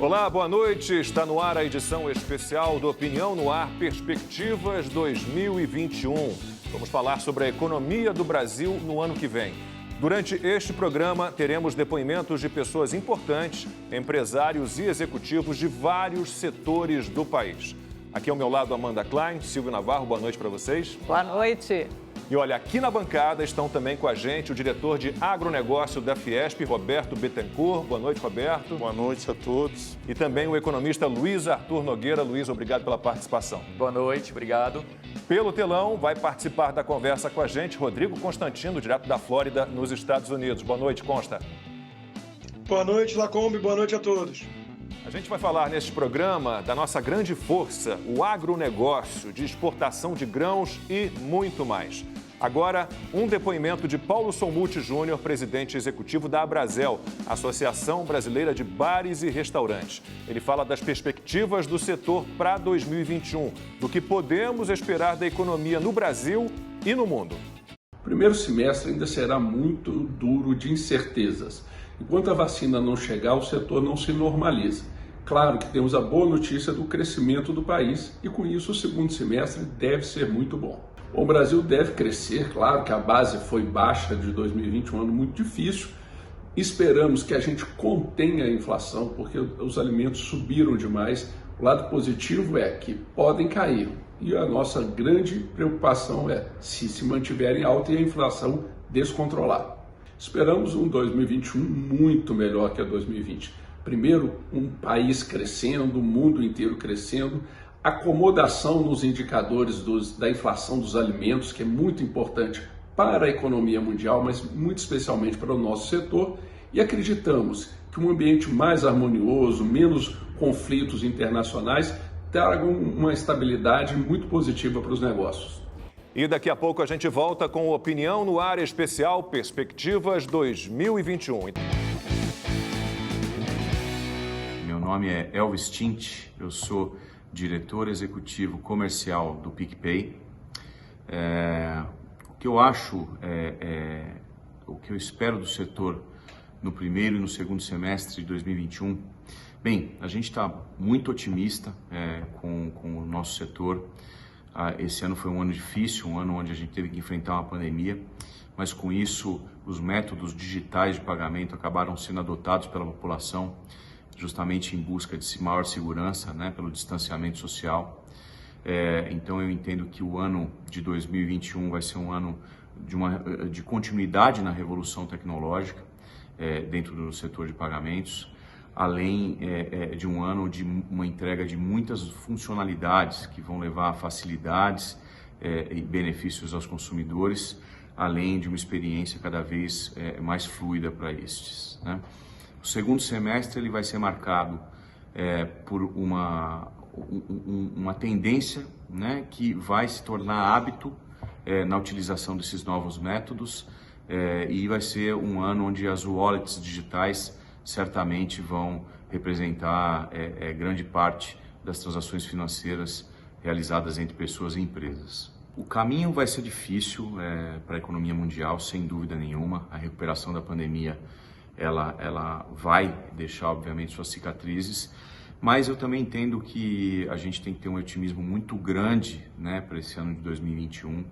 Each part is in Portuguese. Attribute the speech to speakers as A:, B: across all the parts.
A: Olá, boa noite. Está no ar a edição especial do Opinião no Ar Perspectivas 2021. Vamos falar sobre a economia do Brasil no ano que vem. Durante este programa, teremos depoimentos de pessoas importantes, empresários e executivos de vários setores do país. Aqui ao meu lado, Amanda Klein, Silvio Navarro, boa noite para vocês.
B: Boa noite.
A: E olha, aqui na bancada estão também com a gente o diretor de agronegócio da Fiesp, Roberto Bittencourt. Boa noite, Roberto.
C: Boa noite a todos.
A: E também o economista Luiz Arthur Nogueira. Luiz, obrigado pela participação.
D: Boa noite, obrigado.
A: Pelo telão, vai participar da conversa com a gente Rodrigo Constantino, direto da Flórida, nos Estados Unidos. Boa noite, Consta.
E: Boa noite, Lacombe. Boa noite a todos.
A: A gente vai falar neste programa da nossa grande força, o agronegócio, de exportação de grãos e muito mais. Agora, um depoimento de Paulo Solmuth Júnior, presidente executivo da Abrazel, Associação Brasileira de Bares e Restaurantes. Ele fala das perspectivas do setor para 2021, do que podemos esperar da economia no Brasil e no mundo.
F: O primeiro semestre ainda será muito duro de incertezas. Enquanto a vacina não chegar, o setor não se normaliza. Claro que temos a boa notícia do crescimento do país e, com isso, o segundo semestre deve ser muito bom. O Brasil deve crescer, claro que a base foi baixa de 2020, um ano muito difícil. Esperamos que a gente contenha a inflação, porque os alimentos subiram demais. O lado positivo é que podem cair. E a nossa grande preocupação é se mantiverem alta e a inflação descontrolada. Esperamos um 2021 muito melhor que a 2020. Primeiro, um país crescendo, o mundo inteiro crescendo, acomodação nos indicadores da inflação dos alimentos, que é muito importante para a economia mundial, mas muito especialmente para o nosso setor, e acreditamos que um ambiente mais harmonioso, menos conflitos internacionais, tragam uma estabilidade muito positiva para os negócios.
A: E daqui a pouco a gente volta com o Opinião no Ar Especial Perspectivas 2021.
G: Meu nome é Elvis Tint, eu sou diretor executivo comercial do PicPay. O que eu acho, o que eu espero do setor no primeiro e no segundo semestre de 2021, bem, a gente está muito otimista com o nosso setor. Esse ano foi um ano difícil, um ano onde a gente teve que enfrentar uma pandemia, mas com isso os métodos digitais de pagamento acabaram sendo adotados pela população, justamente em busca de maior segurança, pelo distanciamento social. Então eu entendo que o ano de 2021 vai ser um ano de continuidade na revolução tecnológica dentro do setor de pagamentos, além de um ano de uma entrega de muitas funcionalidades que vão levar a facilidades e benefícios aos consumidores, além de uma experiência cada vez mais fluida para estes, O segundo semestre ele vai ser marcado por uma tendência, que vai se tornar hábito na utilização desses novos métodos, e vai ser um ano onde as wallets digitais certamente vão representar grande parte das transações financeiras realizadas entre pessoas e empresas. O caminho vai ser difícil para a economia mundial, sem dúvida nenhuma. A recuperação da pandemia ela vai deixar, obviamente, suas cicatrizes, mas eu também entendo que a gente tem que ter um otimismo muito grande para esse ano de 2021.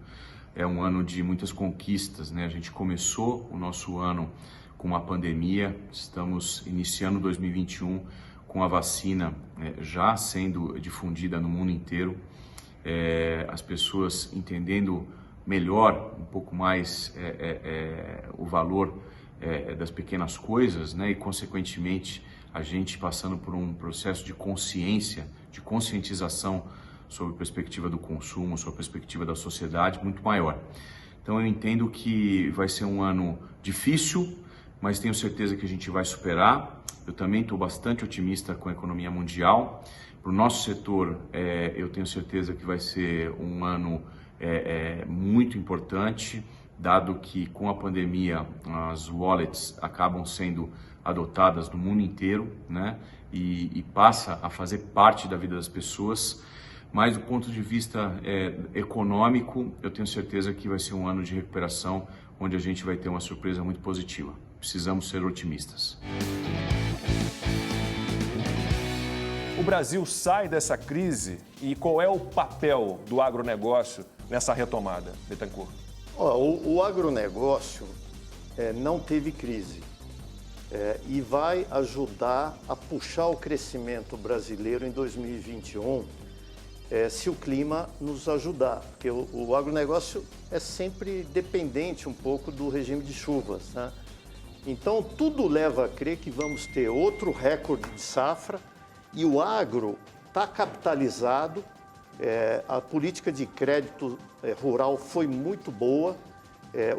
G: É um ano de muitas conquistas, A gente começou o nosso ano com uma pandemia, estamos iniciando 2021 com a vacina já sendo difundida no mundo inteiro, as pessoas entendendo melhor, um pouco mais o valor das pequenas coisas, e consequentemente a gente passando por um processo de consciência, de conscientização sobre a perspectiva do consumo, sobre a perspectiva da sociedade muito maior. Então eu entendo que vai ser um ano difícil, mas tenho certeza que a gente vai superar. Eu também estou bastante otimista com a economia mundial. Para o nosso setor, eu tenho certeza que vai ser um ano muito importante, dado que com a pandemia as wallets acabam sendo adotadas no mundo inteiro, e passa a fazer parte da vida das pessoas. Mas do ponto de vista econômico, eu tenho certeza que vai ser um ano de recuperação, onde a gente vai ter uma surpresa muito positiva. Precisamos ser otimistas.
A: O Brasil sai dessa crise e qual é o papel do agronegócio nessa retomada, Bittencourt?
B: O agronegócio não teve crise e vai ajudar a puxar o crescimento brasileiro em 2021 se o clima nos ajudar, porque o agronegócio é sempre dependente um pouco do regime de chuvas, né? Então, tudo leva a crer que vamos ter outro recorde de safra e o agro está capitalizado, a política de crédito rural foi muito boa,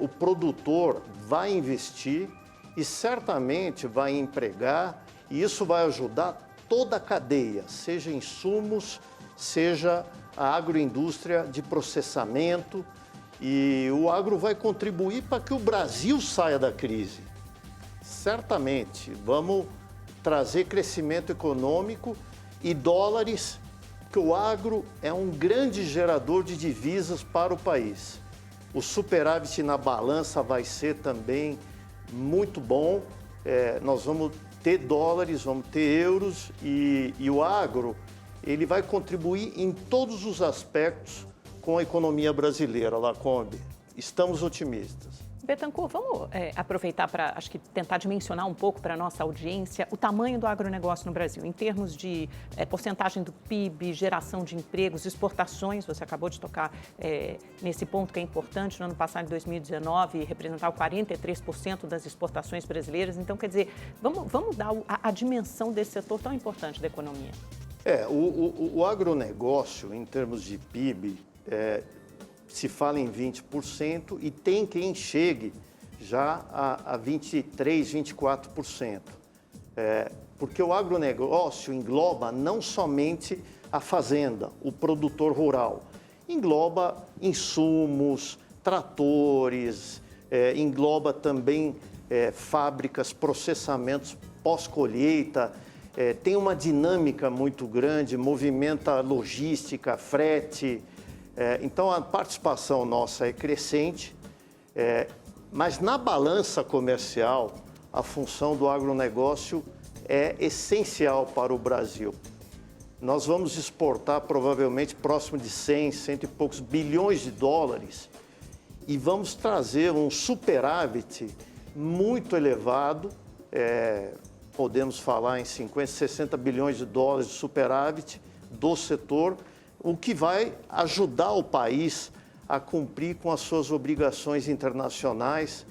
B: o produtor vai investir e certamente vai empregar e isso vai ajudar toda a cadeia, seja insumos, seja a agroindústria de processamento e o agro vai contribuir para que o Brasil saia da crise. Certamente, vamos trazer crescimento econômico e dólares, porque o agro é um grande gerador de divisas para o país. O superávit na balança vai ser também muito bom, nós vamos ter dólares, vamos ter euros e o agro ele vai contribuir em todos os aspectos com a economia brasileira, Lacombe. Estamos otimistas.
C: Bittencourt, vamos aproveitar para, acho que, tentar dimensionar um pouco para a nossa audiência o tamanho do agronegócio no Brasil, em termos de porcentagem do PIB, geração de empregos, exportações. Você acabou de tocar nesse ponto que é importante. No ano passado, em 2019, representava 43% das exportações brasileiras. Então, quer dizer, vamos dar a dimensão desse setor tão importante da economia.
B: O agronegócio, em termos de PIB, se fala em 20% e tem quem chegue já a 23%, 24%. Porque o agronegócio engloba não somente a fazenda, o produtor rural, engloba insumos, tratores, engloba também fábricas, processamentos pós-colheita, tem uma dinâmica muito grande, movimenta logística, frete. Então, a participação nossa é crescente, mas na balança comercial, a função do agronegócio é essencial para o Brasil. Nós vamos exportar provavelmente próximo de 100 e poucos bilhões de dólares e vamos trazer um superávit muito elevado, podemos falar em 50, 60 bilhões de dólares de superávit do setor, o que vai ajudar o país a cumprir com as suas obrigações internacionais.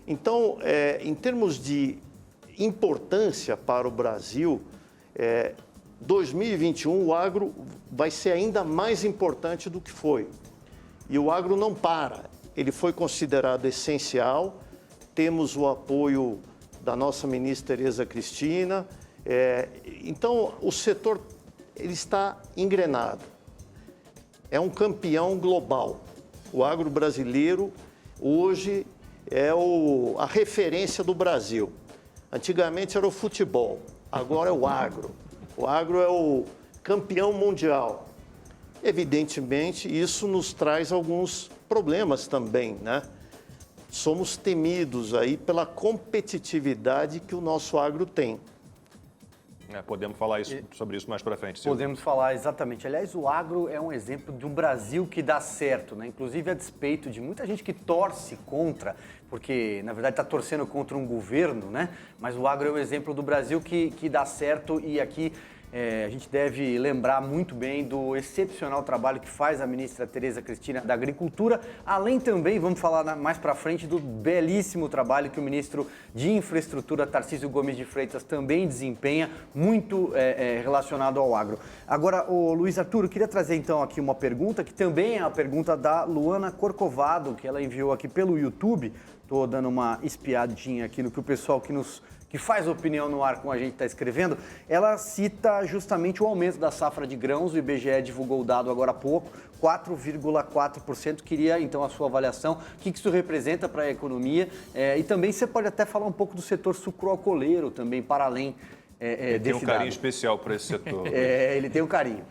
B: Então, em termos de importância para o Brasil, 2021 o agro vai ser ainda mais importante do que foi. E o agro não para, ele foi considerado essencial, temos o apoio da nossa ministra Tereza Cristina, então o setor ele está engrenado. É um campeão global. O agro brasileiro hoje é a referência do Brasil. Antigamente era o futebol, agora é o agro. O agro é o campeão mundial. Evidentemente, isso nos traz alguns problemas também, né? Somos temidos aí pela competitividade que o nosso agro tem.
A: Podemos falar sobre isso mais para frente, Silvio.
D: Podemos falar, exatamente. Aliás, o agro é um exemplo de um Brasil que dá certo, né? Inclusive a despeito de muita gente que torce contra, porque, na verdade, está torcendo contra um governo, né? Mas o agro é um exemplo do Brasil que dá certo e aqui a gente deve lembrar muito bem do excepcional trabalho que faz a ministra Tereza Cristina da Agricultura, além também, vamos falar mais para frente, do belíssimo trabalho que o ministro de Infraestrutura, Tarcísio Gomes de Freitas, também desempenha, muito relacionado ao agro. Agora, Luiz Arthur, eu queria trazer então aqui uma pergunta, que também é a pergunta da Luana Corcovado, que ela enviou aqui pelo YouTube. Estou dando uma espiadinha aqui no que o pessoal que faz opinião no ar com a gente está escrevendo. Ela cita justamente o aumento da safra de grãos, o IBGE divulgou o dado agora há pouco, 4,4%. Queria, então, a sua avaliação, o que isso representa para a economia e também você pode até falar um pouco do setor sucroalcooleiro também, para além
A: ele tem um carinho especial para esse setor.
D: Ele tem um carinho.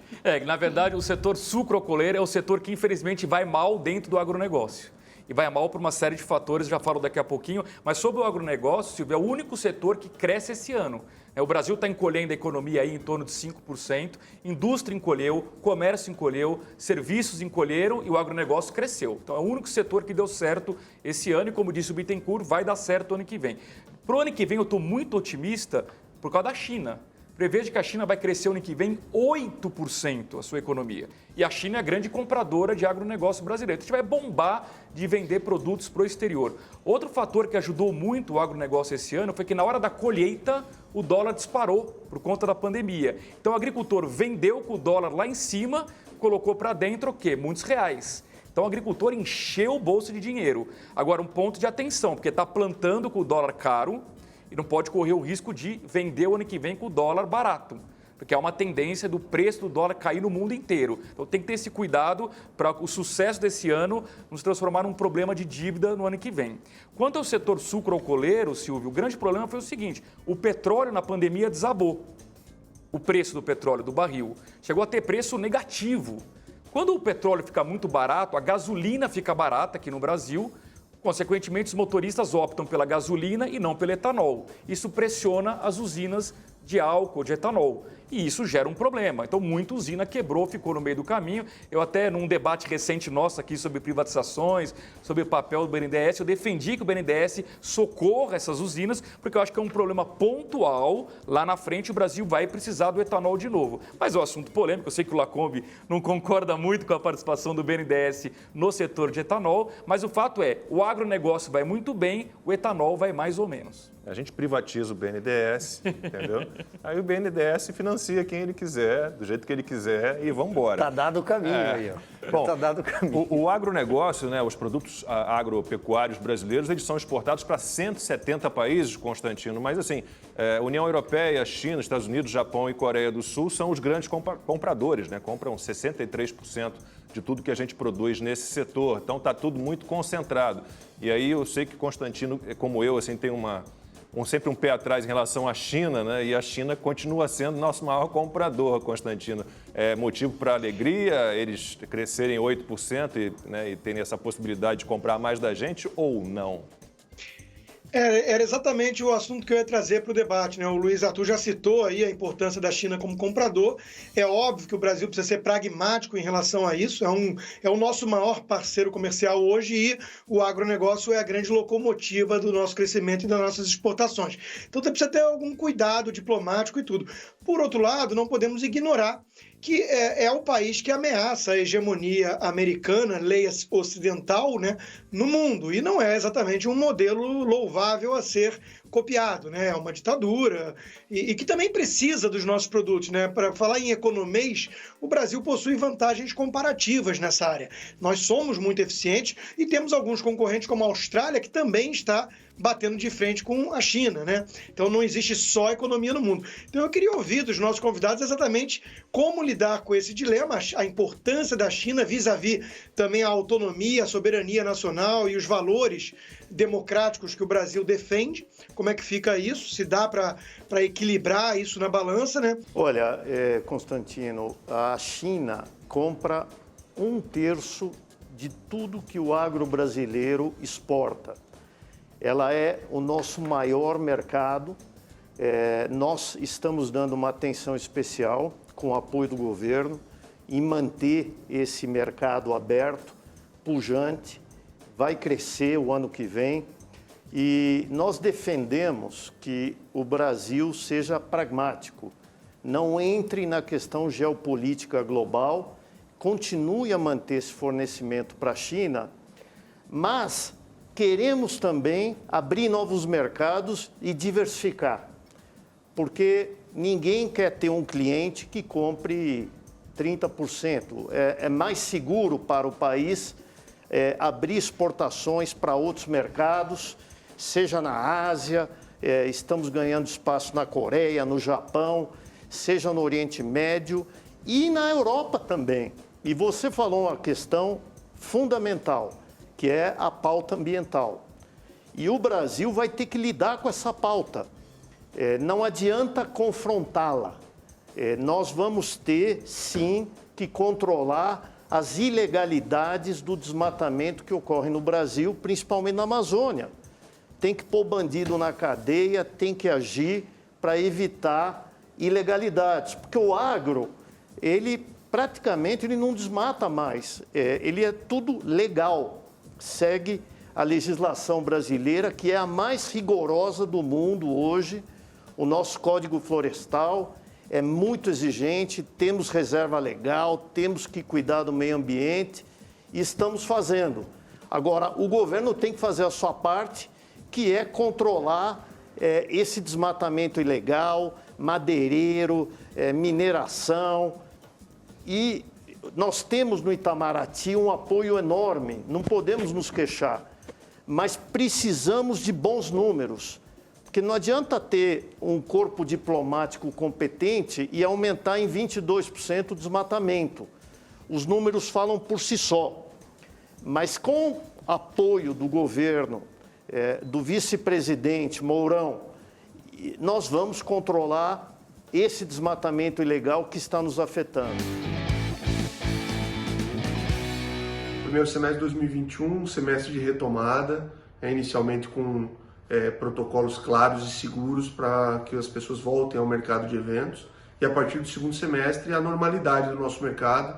H: Na verdade, o setor sucroalcooleiro é o setor que, infelizmente, vai mal dentro do agronegócio. e vai mal por uma série de fatores, já falo daqui a pouquinho. Mas sobre o agronegócio, Silvio, é o único setor que cresce esse ano. O Brasil está encolhendo a economia aí em torno de 5%, indústria encolheu, comércio encolheu, serviços encolheram e o agronegócio cresceu. Então é o único setor que deu certo esse ano e, como disse o Bittencourt, vai dar certo ano que vem. Para o ano que vem eu estou muito otimista por causa da China. Prevejo que a China vai crescer ano que vem 8% a sua economia. E a China é a grande compradora de agronegócio brasileiro. Então, a gente vai bombar de vender produtos para o exterior. Outro fator que ajudou muito o agronegócio esse ano foi que na hora da colheita o dólar disparou por conta da pandemia. Então o agricultor vendeu com o dólar lá em cima, colocou para dentro o quê? Muitos reais. Então o agricultor encheu o bolso de dinheiro. Agora um ponto de atenção, porque está plantando com o dólar caro, e não pode correr o risco de vender o ano que vem com o dólar barato, porque há uma tendência do preço do dólar cair no mundo inteiro. Então tem que ter esse cuidado para o sucesso desse ano nos transformar num problema de dívida no ano que vem. Quanto ao setor sucroalcooleiro, Silvio, o grande problema foi o seguinte: o petróleo na pandemia desabou. O preço do petróleo, do barril, chegou a ter preço negativo. Quando o petróleo fica muito barato, a gasolina fica barata aqui no Brasil. Consequentemente, os motoristas optam pela gasolina e não pelo etanol. Isso pressiona as usinas de álcool, de etanol. E isso gera um problema. Então, muita usina quebrou, ficou no meio do caminho. Eu até, num debate recente nosso aqui sobre privatizações, sobre o papel do BNDES, eu defendi que o BNDES socorra essas usinas, porque eu acho que é um problema pontual. Lá na frente, o Brasil vai precisar do etanol de novo. Mas é um assunto polêmico. Eu sei que o Lacombe não concorda muito com a participação do BNDES no setor de etanol, mas o fato é, o agronegócio vai muito bem, o etanol vai mais ou menos.
A: A gente privatiza o BNDES, entendeu? Aí o BNDES financia quem ele quiser, do jeito que ele quiser e vamos embora.
B: Está dado o caminho aí, ó.
A: Bom,
B: tá dado o caminho.
A: O agronegócio, né, os produtos agropecuários brasileiros, eles são exportados para 170 países, Constantino, mas assim, União Europeia, China, Estados Unidos, Japão e Coreia do Sul são os grandes compradores, né? Compram 63% de tudo que a gente produz nesse setor. Então está tudo muito concentrado. E aí eu sei que Constantino, como eu, assim, tem sempre um pé atrás em relação à China, né? E a China continua sendo nosso maior comprador, Constantino. É motivo para alegria eles crescerem 8% e terem essa possibilidade de comprar mais da gente ou não?
E: Era exatamente o assunto que eu ia trazer para o debate, né? O Luiz Arthur já citou aí a importância da China como comprador. É óbvio que o Brasil precisa ser pragmático em relação a isso. É o nosso maior parceiro comercial hoje e o agronegócio é a grande locomotiva do nosso crescimento e das nossas exportações. Então precisa ter algum cuidado diplomático e tudo. Por outro lado, não podemos ignorar que é o país que ameaça a hegemonia americana, lei ocidental, né, no mundo. E não é exatamente um modelo louvável a ser copiado, né? É uma ditadura e que também precisa dos nossos produtos, né? Para falar em economês, o Brasil possui vantagens comparativas nessa área. Nós somos muito eficientes e temos alguns concorrentes como a Austrália, que também está batendo de frente com a China, né? Então não existe só economia no mundo. Então eu queria ouvir dos nossos convidados exatamente como lidar com esse dilema, a importância da China vis-à-vis também a autonomia, a soberania nacional e os valores democráticos que o Brasil defende. Como é que fica isso? Se dá para equilibrar isso na balança, né?
B: Olha, Constantino, a China compra 1/3 de tudo que o agro brasileiro exporta. Ela é o nosso maior mercado. Nós estamos dando uma atenção especial, com o apoio do governo, em manter esse mercado aberto, pujante, vai crescer o ano que vem. E nós defendemos que o Brasil seja pragmático, não entre na questão geopolítica global, continue a manter esse fornecimento para a China, mas queremos também abrir novos mercados e diversificar, porque ninguém quer ter um cliente que compre 30%. É mais seguro para o país abrir exportações para outros mercados, seja na Ásia, estamos ganhando espaço na Coreia, no Japão, seja no Oriente Médio e na Europa também. E você falou uma questão fundamental, que é a pauta ambiental. E o Brasil vai ter que lidar com essa pauta. Não adianta confrontá-la. Nós vamos ter, sim, que controlar as ilegalidades do desmatamento que ocorre no Brasil, principalmente na Amazônia. Tem que pôr bandido na cadeia, tem que agir para evitar ilegalidades, porque o agro, ele praticamente não desmata mais, ele é tudo legal, segue a legislação brasileira, que é a mais rigorosa do mundo hoje. O nosso Código Florestal é muito exigente, temos reserva legal, temos que cuidar do meio ambiente e estamos fazendo. Agora, o governo tem que fazer a sua parte, que é controlar esse desmatamento ilegal, madeireiro, mineração. E nós temos no Itamaraty um apoio enorme, não podemos nos queixar, mas precisamos de bons números. Porque não adianta ter um corpo diplomático competente e aumentar em 22% o desmatamento. Os números falam por si só. Mas com apoio do governo, do vice-presidente Mourão, nós vamos controlar esse desmatamento ilegal que está nos afetando.
I: Primeiro semestre de 2021, semestre de retomada, inicialmente com protocolos claros e seguros para que as pessoas voltem ao mercado de eventos. E a partir do segundo semestre, a normalidade do nosso mercado,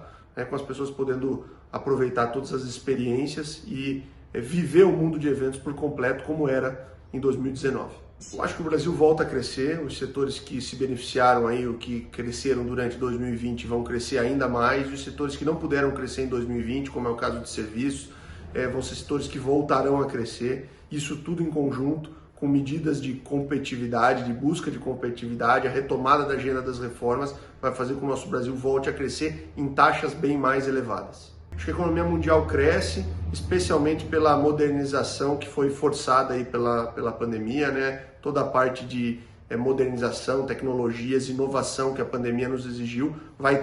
I: com as pessoas podendo aproveitar todas as experiências e viver o mundo de eventos por completo como era em 2019. Eu acho que o Brasil volta a crescer, os setores que se beneficiaram aí, o que cresceram durante 2020 vão crescer ainda mais, e os setores que não puderam crescer em 2020, como é o caso de serviços, vão ser setores que voltarão a crescer, isso tudo em conjunto com medidas de competitividade, de busca de competitividade, a retomada da agenda das reformas vai fazer com que o nosso Brasil volte a crescer em taxas bem mais elevadas. Acho que a economia mundial cresce, especialmente pela modernização que foi forçada aí pela pandemia, né? Toda a parte de modernização, tecnologias, inovação que a pandemia nos exigiu, vai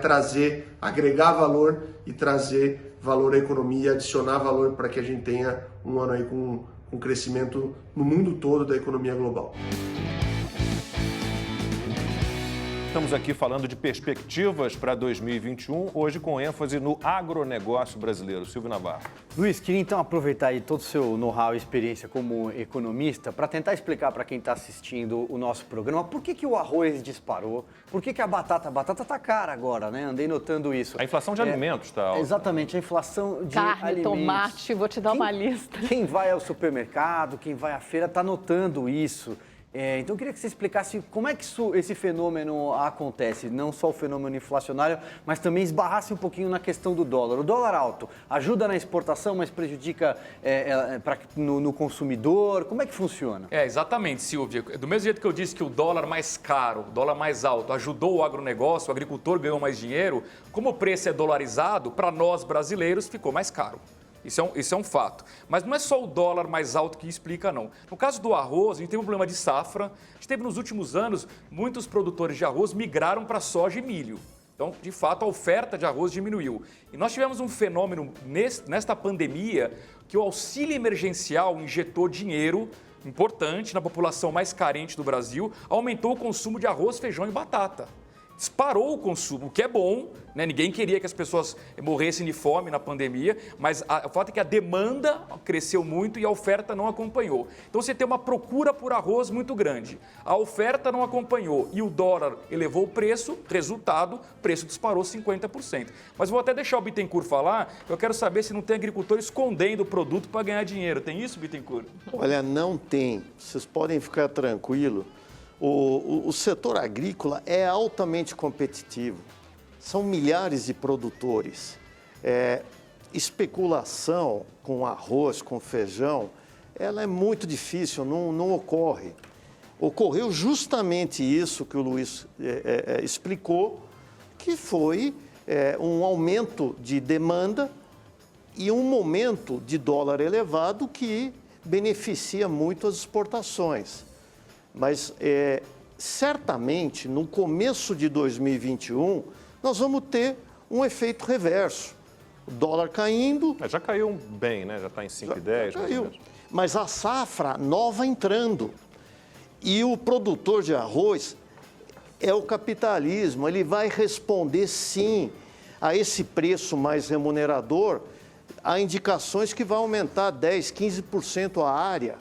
I: agregar valor e trazer valor à economia, adicionar valor para que a gente tenha um ano aí com crescimento no mundo todo da economia global.
A: Estamos aqui falando de perspectivas para 2021, hoje com ênfase no agronegócio brasileiro. Silvio Navarro.
D: Luiz, queria então aproveitar aí todo o seu know-how e experiência como economista para tentar explicar para quem está assistindo o nosso programa por que o arroz disparou, por que a batata está cara agora, né? Andei notando isso.
A: A inflação de alimentos está alta.
D: Exatamente, a inflação de
C: alimentos. Carne, tomate, vou te dar uma lista.
D: Quem vai ao supermercado, quem vai à feira está notando isso. Então, eu queria que você explicasse como é que esse fenômeno acontece, não só o fenômeno inflacionário, mas também esbarrasse um pouquinho na questão do dólar. O dólar alto ajuda na exportação, mas prejudica no consumidor? Como é que funciona?
H: Exatamente, Silvia. Do mesmo jeito que eu disse que o dólar mais caro, o dólar mais alto, ajudou o agronegócio, o agricultor ganhou mais dinheiro, como o preço é dolarizado, para nós brasileiros ficou mais caro. Isso é um fato. Mas não é só o dólar mais alto que explica, não. No caso do arroz, a gente teve um problema de safra. A gente teve nos últimos anos, muitos produtores de arroz migraram para soja e milho. Então, de fato, a oferta de arroz diminuiu. E nós tivemos um fenômeno nesta pandemia que o auxílio emergencial injetou dinheiro importante na população mais carente do Brasil, aumentou o consumo de arroz, feijão e batata. Disparou o consumo, o que é bom, né? Ninguém queria que as pessoas morressem de fome na pandemia, mas o fato é que a demanda cresceu muito e a oferta não acompanhou. Então você tem uma procura por arroz muito grande, a oferta não acompanhou e o dólar elevou o preço, resultado, o preço disparou 50%. Mas vou até deixar o Bittencourt falar, eu quero saber se não tem agricultor escondendo o produto para ganhar dinheiro. Tem isso, Bittencourt?
B: Olha, não tem. Vocês podem ficar tranquilos. O setor agrícola é altamente competitivo, são milhares de produtores. Especulação com arroz, com feijão, ela é muito difícil, não ocorre. Ocorreu justamente isso que o Luiz explicou, que foi um aumento de demanda e um momento de dólar elevado que beneficia muito as exportações. Mas, certamente, no começo de 2021, nós vamos ter um efeito reverso. O dólar caindo...
A: Já caiu bem, né? Já está em 5,10.
B: Já caiu. Mas a safra nova entrando. E o produtor de arroz é o capitalismo. Ele vai responder, sim, a esse preço mais remunerador, há indicações que vai aumentar 10%, 15% a área.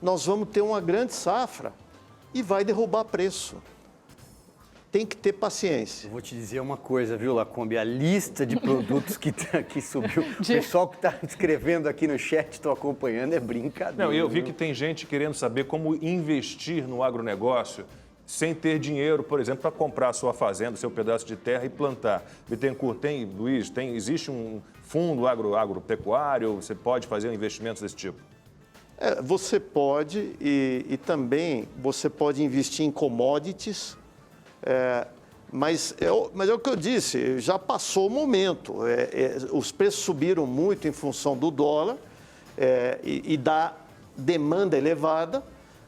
B: Nós vamos ter uma grande safra e vai derrubar preço. Tem que ter paciência.
D: Eu vou te dizer uma coisa, viu, Lacombe? A lista de produtos que subiu, o pessoal que está escrevendo aqui no chat, estou acompanhando, é brincadeira.
A: Não, eu vi que tem gente querendo saber como investir no agronegócio sem ter dinheiro, por exemplo, para comprar a sua fazenda, seu pedaço de terra e plantar. Bittencourt, Luiz, existe um fundo agropecuário, você pode fazer investimentos desse tipo?
B: Você pode e também você pode investir em commodities, mas é o que eu disse, já passou o momento. Os preços subiram muito em função do dólar e da demanda elevada,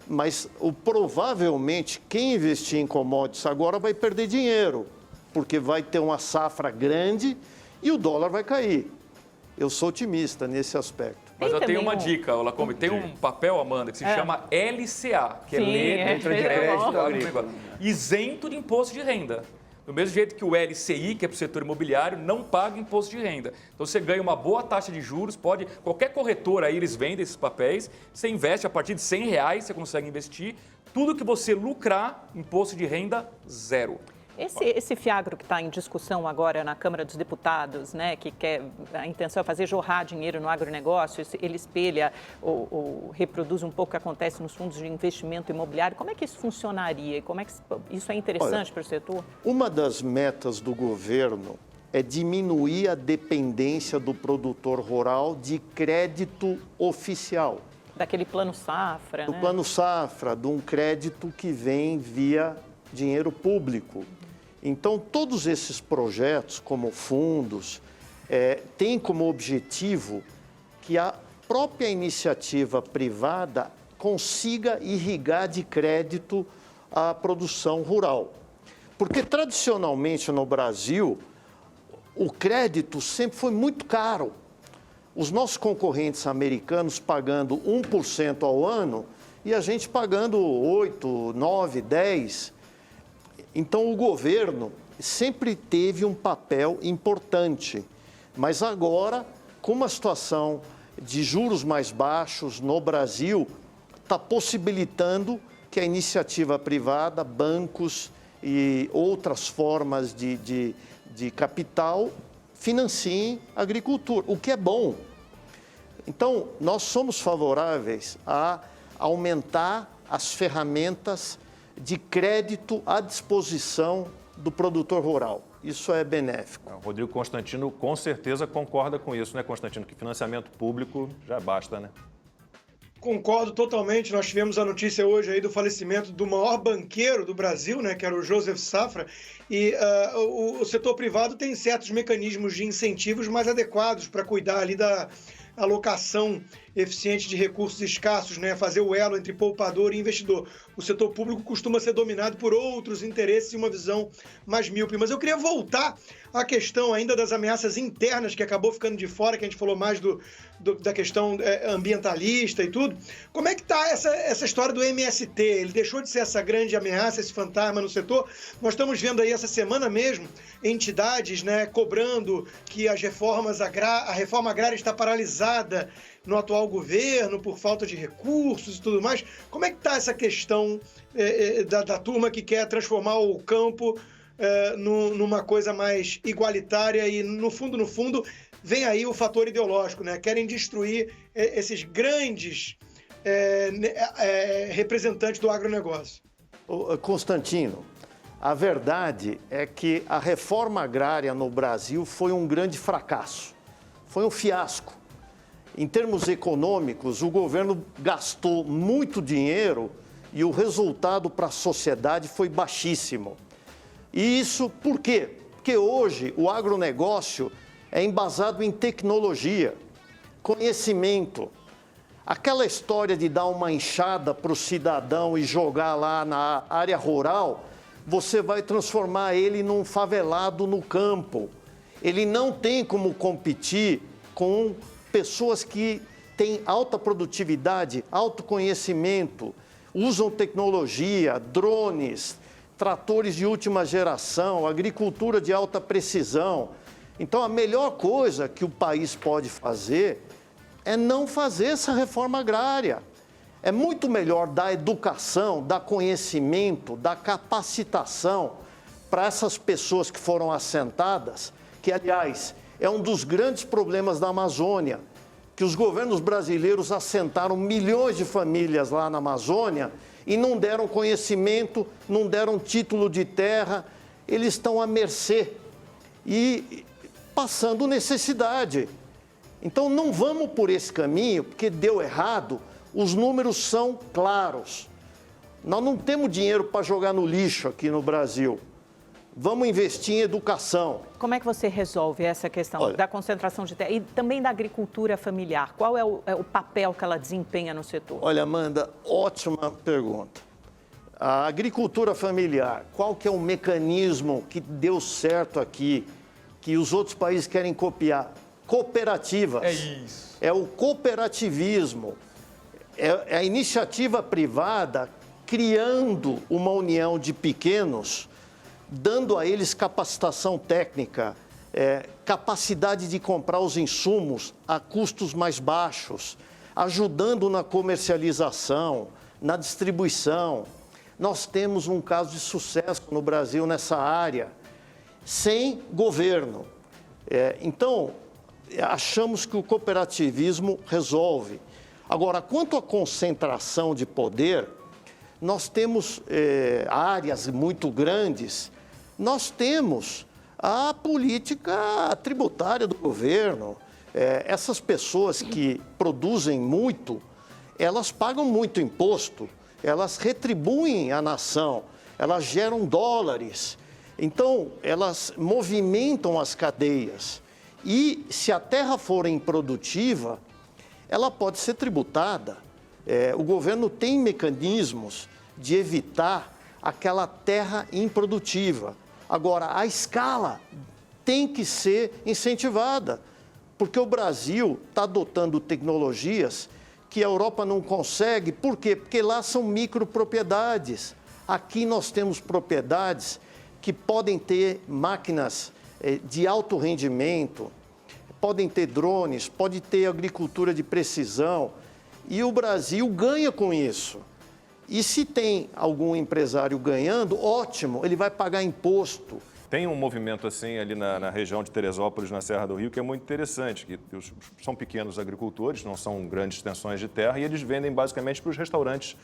B: mas provavelmente quem investir em commodities agora vai perder dinheiro, porque vai ter uma safra grande e o dólar vai cair. Eu sou otimista nesse aspecto.
H: Mas eu tenho uma dica, Lacombe. Tem um papel, Amanda, que se chama LCA, que é Letra de Crédito do Agronegócio, isento de imposto de renda. Do mesmo jeito que o LCI, que é para o setor imobiliário, não paga imposto de renda. Então você ganha uma boa taxa de juros, qualquer corretora aí, eles vendem esses papéis, você investe a partir de R$100, você consegue investir. Tudo que você lucrar, imposto de renda, zero.
C: Esse FIAGRO que está em discussão agora na Câmara dos Deputados, né, que a intenção é fazer jorrar dinheiro no agronegócio, ele espelha ou reproduz um pouco o que acontece nos fundos de investimento imobiliário. Como é que isso funcionaria? Como é que isso é interessante para o setor?
B: Uma das metas do governo é diminuir a dependência do produtor rural de crédito oficial.
C: Daquele plano safra,
B: do plano safra, de um crédito que vem via dinheiro público. Então, todos esses projetos, como fundos, têm como objetivo que a própria iniciativa privada consiga irrigar de crédito a produção rural. Porque, tradicionalmente, no Brasil, o crédito sempre foi muito caro. Os nossos concorrentes americanos pagando 1% ao ano e a gente pagando 8%, 9%, 10%. Então, o governo sempre teve um papel importante, mas agora, com uma situação de juros mais baixos no Brasil, está possibilitando que a iniciativa privada, bancos e outras formas de capital financiem a agricultura, o que é bom. Então, nós somos favoráveis a aumentar as ferramentas de crédito à disposição do produtor rural. Isso é benéfico.
A: O Rodrigo Constantino com certeza concorda com isso, né, Constantino? Que financiamento público já basta, né?
E: Concordo totalmente. Nós tivemos a notícia hoje aí do falecimento do maior banqueiro do Brasil, né, que era o Joseph Safra, e o setor privado tem certos mecanismos de incentivos mais adequados para cuidar ali da alocação eficiente de recursos escassos, né? Fazer o elo entre poupador e investidor. O setor público costuma ser dominado por outros interesses e uma visão mais míope. Mas eu queria voltar à questão ainda das ameaças internas, que acabou ficando de fora, que a gente falou mais da questão ambientalista e tudo. Como é que está essa história do MST? Ele deixou de ser essa grande ameaça, esse fantasma no setor? Nós estamos vendo aí essa semana mesmo entidades, né, cobrando que a reforma agrária está paralisada no atual governo por falta de recursos e tudo mais. Como é que está essa questão da turma que quer transformar o campo numa coisa mais igualitária e, no fundo, vem aí o fator ideológico, né? Querem destruir esses grandes representantes do agronegócio.
B: Constantino, a verdade é que a reforma agrária no Brasil foi um grande fracasso, foi um fiasco. Em termos econômicos, o governo gastou muito dinheiro e o resultado para a sociedade foi baixíssimo. E isso por quê? Porque hoje o agronegócio é embasado em tecnologia, conhecimento. Aquela história de dar uma enxada para o cidadão e jogar lá na área rural, você vai transformar ele num favelado no campo. Ele não tem como competir com pessoas que têm alta produtividade, alto conhecimento, usam tecnologia, drones, tratores de última geração, agricultura de alta precisão. Então, a melhor coisa que o país pode fazer é não fazer essa reforma agrária. É muito melhor dar educação, dar conhecimento, dar capacitação para essas pessoas que foram assentadas, que, aliás, é um dos grandes problemas da Amazônia, que os governos brasileiros assentaram milhões de famílias lá na Amazônia e não deram conhecimento, não deram título de terra, eles estão à mercê e passando necessidade. Então não vamos por esse caminho, porque deu errado, os números são claros. Nós não temos dinheiro para jogar no lixo aqui no Brasil. Vamos investir em educação.
C: Como é que você resolve essa questão da concentração de terra e também da agricultura familiar? Qual é o papel que ela desempenha no setor?
B: Olha, Amanda, ótima pergunta. A agricultura familiar, qual que é o mecanismo que deu certo aqui, que os outros países querem copiar? Cooperativas.
H: É isso.
B: É o cooperativismo. É a iniciativa privada criando uma união de pequenos, dando a eles capacitação técnica, capacidade de comprar os insumos a custos mais baixos, ajudando na comercialização, na distribuição. Nós temos um caso de sucesso no Brasil nessa área, sem governo. Então, achamos que o cooperativismo resolve. Agora, quanto à concentração de poder, nós temos áreas muito grandes, nós temos a política tributária do governo. Essas pessoas que produzem muito, elas pagam muito imposto, elas retribuem a nação, elas geram dólares, então elas movimentam as cadeias. E se a terra for improdutiva, ela pode ser tributada. O governo tem mecanismos de evitar aquela terra improdutiva. Agora, a escala tem que ser incentivada, porque o Brasil está adotando tecnologias que a Europa não consegue. Por quê? Porque lá são micropropriedades. Aqui nós temos propriedades que podem ter máquinas de alto rendimento, podem ter drones, pode ter agricultura de precisão. E o Brasil ganha com isso. E se tem algum empresário ganhando, ótimo, ele vai pagar imposto.
A: Tem um movimento assim ali na região de Teresópolis, na Serra do Rio, que é muito interessante, que são pequenos agricultores, não são grandes extensões de terra, e eles vendem basicamente para os restaurantes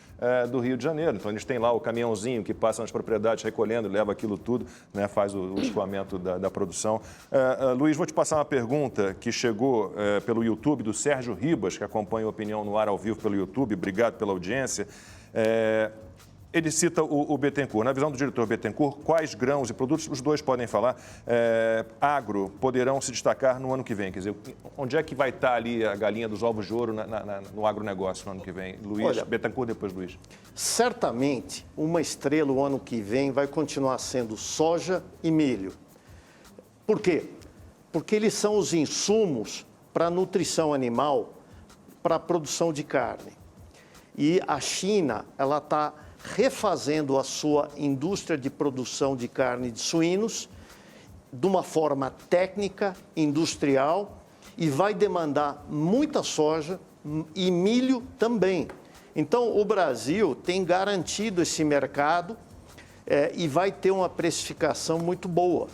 A: do Rio de Janeiro. Então eles têm lá o caminhãozinho que passa nas propriedades recolhendo, leva aquilo tudo, né, faz o escoamento da produção. Luiz, vou te passar uma pergunta que chegou pelo YouTube do Sérgio Ribas, que acompanha a Opinião no Ar ao vivo pelo YouTube. Obrigado pela audiência. Ele cita o Bettencourt. Na visão do diretor Bettencourt, quais grãos e produtos, os dois podem falar, agro poderão se destacar no ano que vem? Quer dizer, onde é que vai estar ali a galinha dos ovos de ouro no agronegócio no ano que vem? Luiz, olha, Bettencourt, depois Luiz.
B: Certamente, uma estrela o ano que vem vai continuar sendo soja e milho. Por quê? Porque eles são os insumos para a nutrição animal, para a produção de carne. E a China, ela está refazendo a sua indústria de produção de carne de suínos de uma forma técnica, industrial, e vai demandar muita soja e milho também. Então, o Brasil tem garantido esse mercado e vai ter uma precificação muito boa.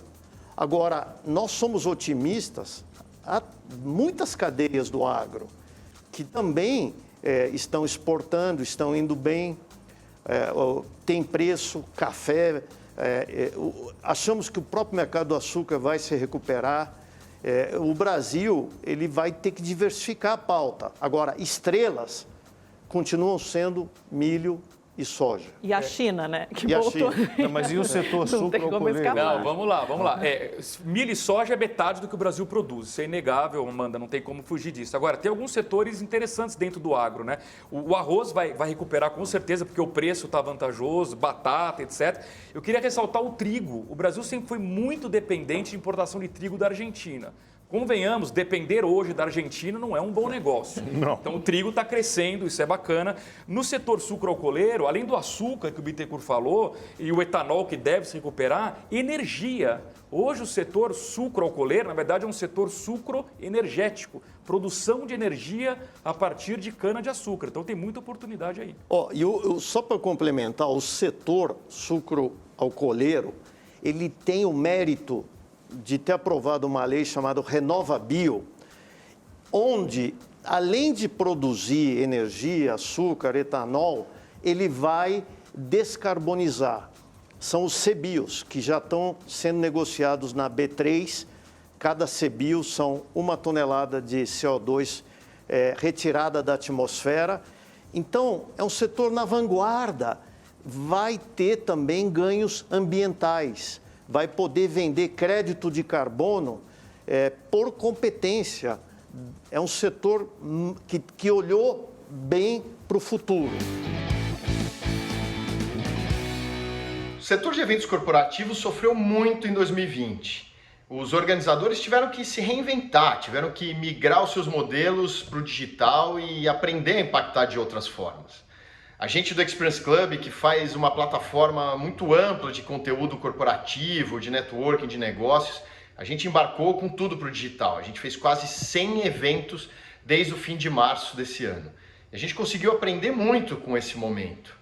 B: Agora, nós somos otimistas, há muitas cadeias do agro que também estão exportando, estão indo bem. Tem preço, café, achamos que o próprio mercado do açúcar vai se recuperar. O Brasil ele vai ter que diversificar a pauta. Agora, estrelas continuam sendo milho e soja.
C: E a China, né? Que
B: e
C: voltou.
B: A China.
A: Não, mas e o setor sucroalcooleiro?
H: Não, vamos lá. Milho e soja é metade do que o Brasil produz. Isso é inegável, Amanda, não tem como fugir disso. Agora, tem alguns setores interessantes dentro do agro, né? O arroz vai recuperar com certeza, porque o preço está vantajoso, batata, etc. Eu queria ressaltar o trigo. O Brasil sempre foi muito dependente de importação de trigo da Argentina. Convenhamos, depender hoje da Argentina não é um bom negócio.
A: Não.
H: Então o trigo está crescendo, isso é bacana. No setor sucroalcooleiro, além do açúcar que o Bittencourt falou e o etanol que deve se recuperar, energia. Hoje o setor sucroalcooleiro, na verdade, é um setor sucroenergético. Produção de energia a partir de cana-de-açúcar. Então tem muita oportunidade aí.
B: Só para complementar, o setor sucroalcooleiro, ele tem o mérito de ter aprovado uma lei chamada RenovaBio, onde, além de produzir energia, açúcar, etanol, ele vai descarbonizar. São os CBIOs, que já estão sendo negociados na B3. Cada CBIO são 1 tonelada de CO2 retirada da atmosfera. Então, é um setor na vanguarda. Vai ter também ganhos ambientais. Vai poder vender crédito de carbono por competência. É um setor que olhou bem para o futuro.
J: O setor de eventos corporativos sofreu muito em 2020. Os organizadores tiveram que se reinventar, tiveram que migrar os seus modelos para o digital e aprender a impactar de outras formas. A gente do Experience Club, que faz uma plataforma muito ampla de conteúdo corporativo, de networking, de negócios, a gente embarcou com tudo para o digital. A gente fez quase 100 eventos desde o fim de março desse ano. E a gente conseguiu aprender muito com esse momento.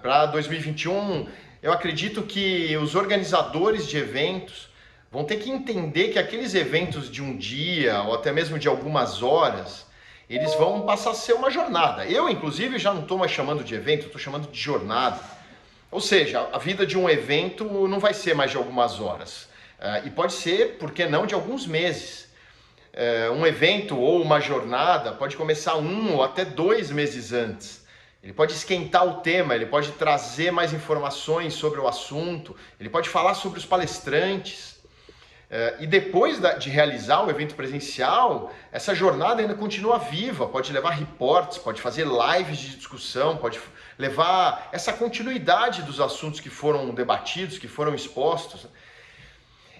J: Para 2021, eu acredito que os organizadores de eventos vão ter que entender que aqueles eventos de um dia ou até mesmo de algumas horas, eles vão passar a ser uma jornada. Eu, inclusive, já não estou mais chamando de evento, estou chamando de jornada. Ou seja, a vida de um evento não vai ser mais de algumas horas. E pode ser, por que não, de alguns meses. Um evento ou uma jornada pode começar 1 ou até 2 meses antes. Ele pode esquentar o tema, ele pode trazer mais informações sobre o assunto, ele pode falar sobre os palestrantes. E depois de realizar o evento presencial, essa jornada ainda continua viva, pode levar reportes, pode fazer lives de discussão, pode levar essa continuidade dos assuntos que foram debatidos, que foram expostos.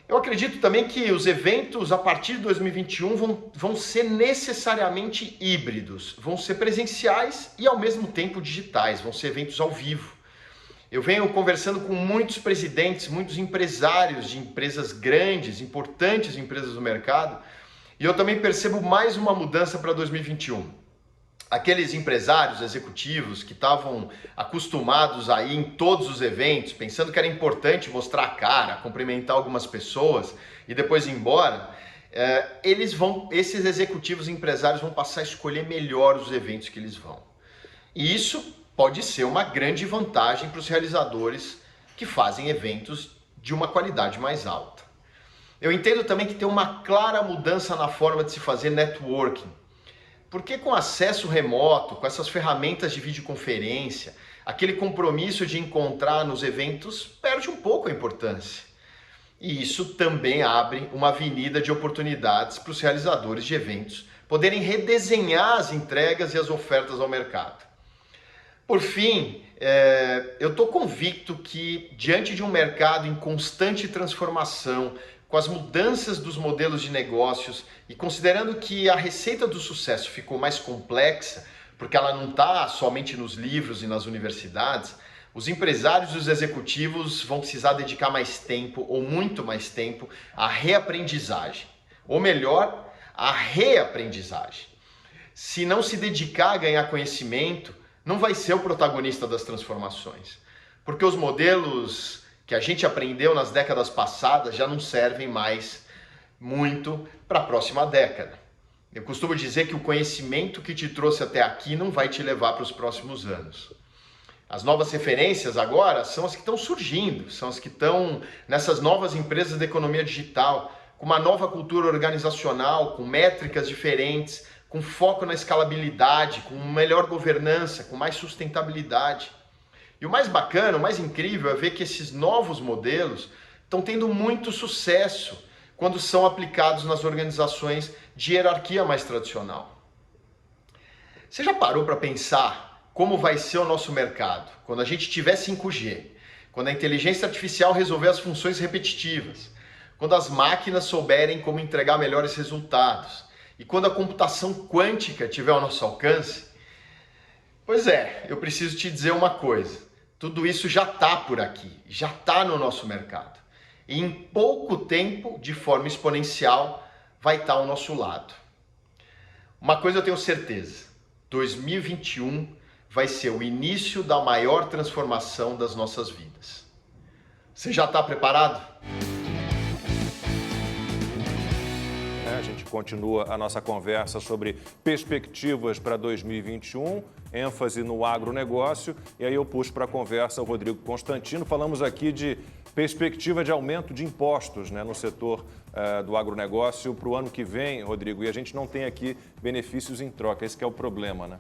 J: Eu acredito também que os eventos a partir de 2021 vão ser necessariamente híbridos, vão ser presenciais e ao mesmo tempo digitais, vão ser eventos ao vivo. Eu venho conversando com muitos presidentes, muitos empresários de empresas grandes, importantes empresas do mercado, e eu também percebo mais uma mudança para 2021. Aqueles empresários executivos que estavam acostumados a ir em todos os eventos, pensando que era importante mostrar a cara, cumprimentar algumas pessoas e depois ir embora, esses executivos empresários vão passar a escolher melhor os eventos que eles vão. E isso pode ser uma grande vantagem para os realizadores que fazem eventos de uma qualidade mais alta. Eu entendo também que tem uma clara mudança na forma de se fazer networking, porque com acesso remoto, com essas ferramentas de videoconferência, aquele compromisso de encontrar nos eventos perde um pouco a importância. E isso também abre uma avenida de oportunidades para os realizadores de eventos poderem redesenhar as entregas e as ofertas ao mercado. Por fim, eu estou convicto que, diante de um mercado em constante transformação, com as mudanças dos modelos de negócios e considerando que a receita do sucesso ficou mais complexa, porque ela não está somente nos livros e nas universidades, os empresários e os executivos vão precisar dedicar mais tempo, ou muito mais tempo, à reaprendizagem. Ou melhor, à reaprendizagem. Se não se dedicar a ganhar conhecimento, não vai ser o protagonista das transformações, porque os modelos que a gente aprendeu nas décadas passadas já não servem mais muito para a próxima década. Eu costumo dizer que o conhecimento que te trouxe até aqui não vai te levar para os próximos anos. As novas referências agora são as que estão surgindo, são as que estão nessas novas empresas da economia digital, com uma nova cultura organizacional, com métricas diferentes, com foco na escalabilidade, com melhor governança, com mais sustentabilidade. E o mais bacana, o mais incrível é ver que esses novos modelos estão tendo muito sucesso quando são aplicados nas organizações de hierarquia mais tradicional. Você já parou para pensar como vai ser o nosso mercado quando a gente tiver 5G, quando a inteligência artificial resolver as funções repetitivas, quando as máquinas souberem como entregar melhores resultados e quando a computação quântica tiver ao nosso alcance, pois é, eu preciso te dizer uma coisa, tudo isso já está por aqui, já está no nosso mercado. E em pouco tempo, de forma exponencial, vai estar ao nosso lado. Uma coisa eu tenho certeza, 2021 vai ser o início da maior transformação das nossas vidas. Você já está preparado?
A: A gente continua a nossa conversa sobre perspectivas para 2021, ênfase no agronegócio, e aí eu puxo para a conversa o Rodrigo Constantino. Falamos aqui de perspectiva de aumento de impostos, né, no setor do agronegócio para o ano que vem, Rodrigo, e a gente não tem aqui benefícios em troca, esse que é o problema, né?